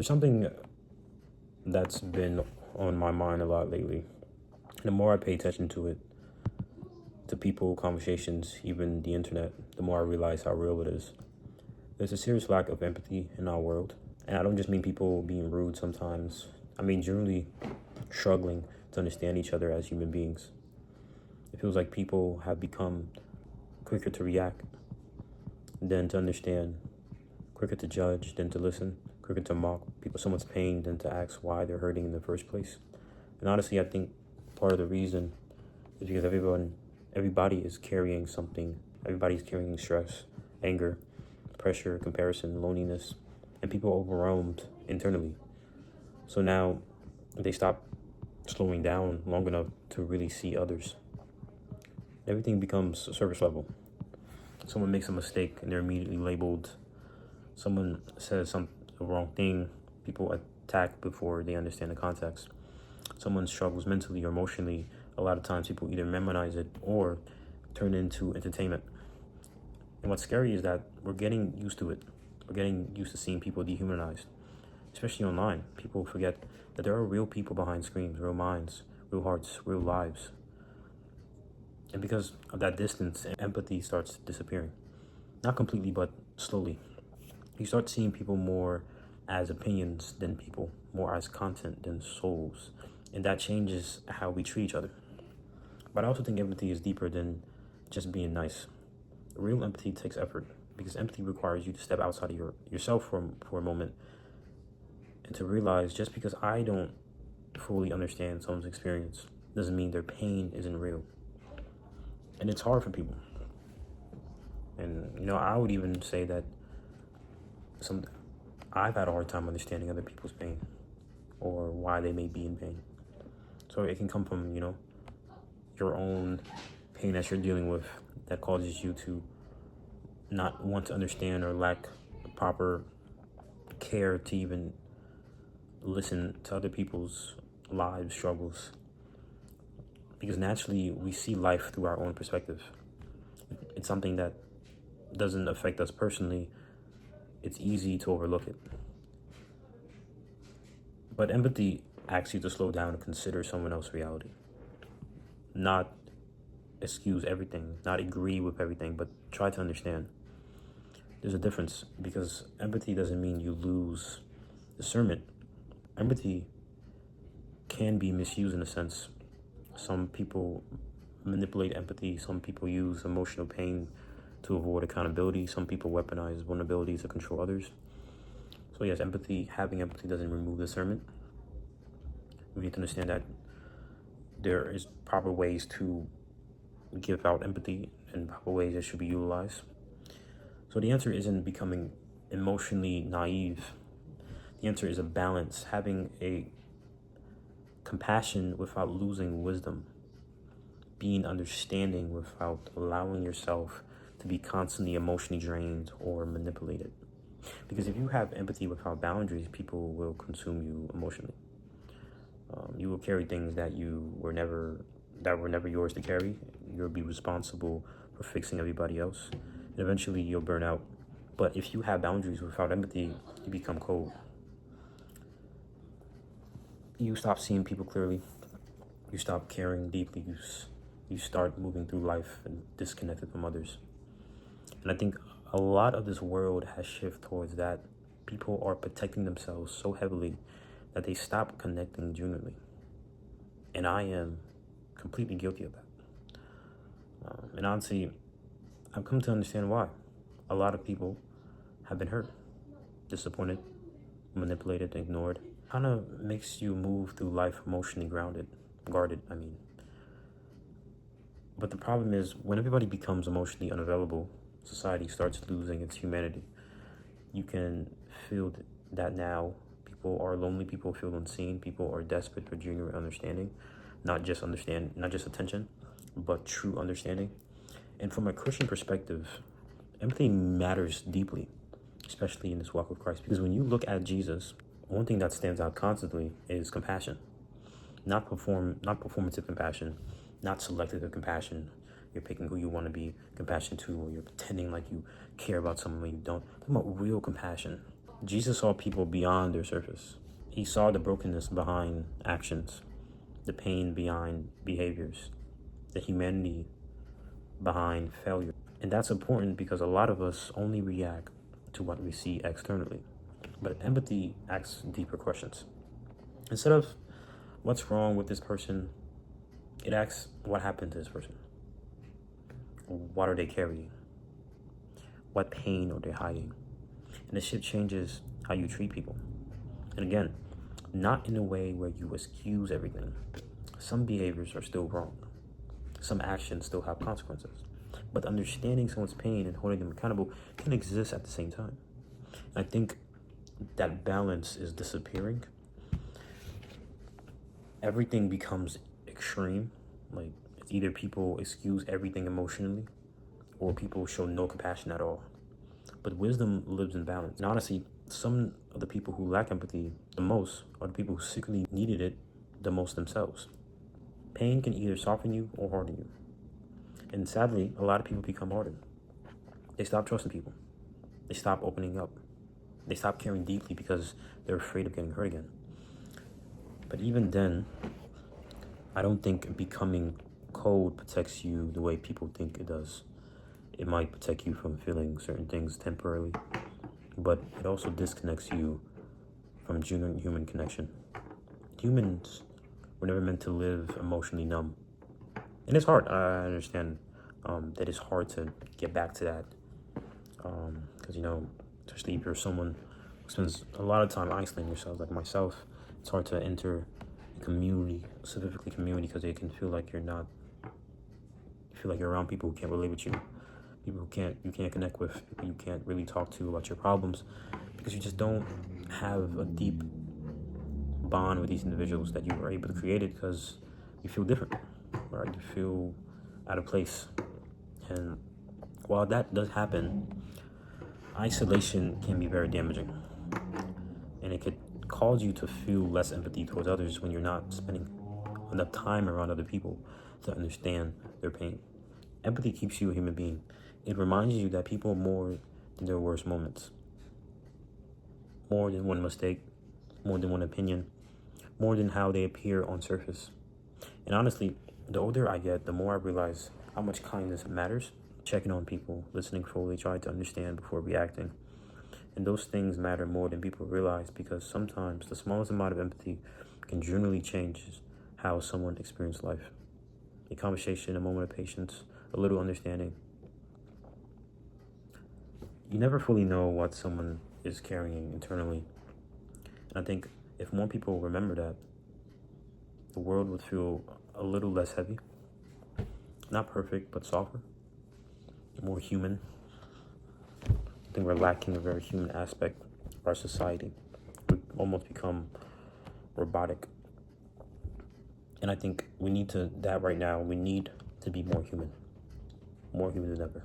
There's something that's been on my mind a lot lately. The more I pay attention to it, to people, conversations, even the internet, the more I realize how real it is. There's a serious lack of empathy in our world. And I don't just mean people being rude sometimes. I mean generally struggling to understand each other as human beings. It feels like people have become quicker to react than to understand, quicker to judge than to listen, quicker to mock people someone's pain than to ask why they're hurting in the first place. And honestly, I think part of the reason is because everybody is carrying something. Everybody's carrying stress, anger, pressure, comparison, loneliness, and people are overwhelmed internally. So now they stop slowing down long enough to really see others. Everything becomes surface level. Someone makes a mistake and they're immediately labeled. Someone says the wrong thing, people attack before they understand the context. Someone struggles mentally or emotionally, a lot of times people either memorize it or turn it into entertainment. And what's scary is that we're getting used to it. We're getting used to seeing people dehumanized, especially online. People forget that there are real people behind screens, real minds, real hearts, real lives. And because of that distance, empathy starts disappearing. Not completely, but slowly. You start seeing people more as opinions than people, more as content than souls. And that changes how we treat each other. But I also think empathy is deeper than just being nice. Real empathy takes effort because empathy requires you to step outside of yourself for a moment and to realize just because I don't fully understand someone's experience doesn't mean their pain isn't real. And it's hard for people. And I would even say that I've had a hard time understanding other people's pain or why they may be in pain. So it can come from, your own pain that you're dealing with that causes you to not want to understand or lack proper care to even listen to other people's lives, struggles. Because naturally, we see life through our own perspective. It's something that doesn't affect us personally. It's easy to overlook it. But empathy asks you to slow down and consider someone else's reality. Not excuse everything, not agree with everything, but try to understand. There's a difference because empathy doesn't mean you lose discernment. Empathy can be misused in a sense. Some people manipulate empathy. Some people use emotional pain to avoid accountability. Some people weaponize vulnerability to control others. So yes, having empathy doesn't remove discernment. We need to understand that there is proper ways to give out empathy and proper ways it should be utilized. So the answer isn't becoming emotionally naive. The answer is a balance, having a compassion without losing wisdom, being understanding without allowing yourself to be constantly emotionally drained or manipulated. Because if you have empathy without boundaries, people will consume you emotionally. You will carry things that were never yours to carry. You'll be responsible for fixing everybody else, and eventually you'll burn out. But if you have boundaries without empathy, you become cold. You stop seeing people clearly. You stop caring deeply. You start moving through life and disconnected from others. And I think a lot of this world has shifted towards that. People are protecting themselves so heavily that they stop connecting genuinely. And I am completely guilty of that. And honestly, I've come to understand why. A lot of people have been hurt, disappointed, manipulated, ignored. Kind of makes you move through life emotionally guarded. But the problem is when everybody becomes emotionally unavailable, society starts losing its humanity. You can feel that now. People are lonely, people feel unseen, people are desperate for genuine understanding, not just attention, but true understanding. And from a Christian perspective, empathy matters deeply, especially in this walk with Christ. Because when you look at Jesus, one thing that stands out constantly is compassion. Not performative compassion, not selective compassion. You're picking who you want to be compassionate to, or you're pretending like you care about someone when you don't. I'm talking about real compassion. Jesus saw people beyond their surface. He saw the brokenness behind actions, the pain behind behaviors, the humanity behind failure. And that's important because a lot of us only react to what we see externally. But empathy asks deeper questions. Instead of what's wrong with this person, it asks what happened to this person. What are they carrying? What pain are they hiding? And this shit changes how you treat people. And again, not in a way where you excuse everything. Some behaviors are still wrong. Some actions still have consequences. But understanding someone's pain and holding them accountable can exist at the same time. And I think that balance is disappearing. Everything becomes extreme. Like, it's either people excuse everything emotionally or people show no compassion at all. But wisdom lives in balance. And honestly, some of the people who lack empathy the most are the people who secretly needed it the most themselves. Pain can either soften you or harden you. And sadly, a lot of people become hardened. They stop trusting people. They stop opening up. They stop caring deeply because they're afraid of getting hurt again. But even then, I don't think becoming cold protects you the way people think it does. It might protect you from feeling certain things temporarily, but it also disconnects you from genuine human connection. Humans were never meant to live emotionally numb. And it's hard. I understand that it's hard to get back to that. Because, especially if you're someone who spends a lot of time isolating yourself, like myself, it's hard to enter a community, specifically community, because they can feel like you're not, you feel like you're around people who can't relate with you, people who you can't connect with, people you can't really talk to about your problems, because you just don't have a deep bond with these individuals that you were able to create it because you feel different, right? You feel out of place. And while that does happen, isolation can be very damaging. And it could cause you to feel less empathy towards others when you're not spending enough time around other people to understand their pain. Empathy keeps you a human being. It reminds you that people are more than their worst moments, more than one mistake, more than one opinion, more than how they appear on surface. And honestly, the older I get, the more I realize how much kindness matters. Checking on people, listening fully, trying to understand before reacting. And those things matter more than people realize, because sometimes the smallest amount of empathy can genuinely change how someone experiences life. A conversation, a moment of patience, a little understanding. You never fully know what someone is carrying internally. And I think if more people remember that, the world would feel a little less heavy. Not perfect, but softer, more human. I think we're lacking a very human aspect of our society. We almost become robotic. And I think that right now, we need to be more human than ever.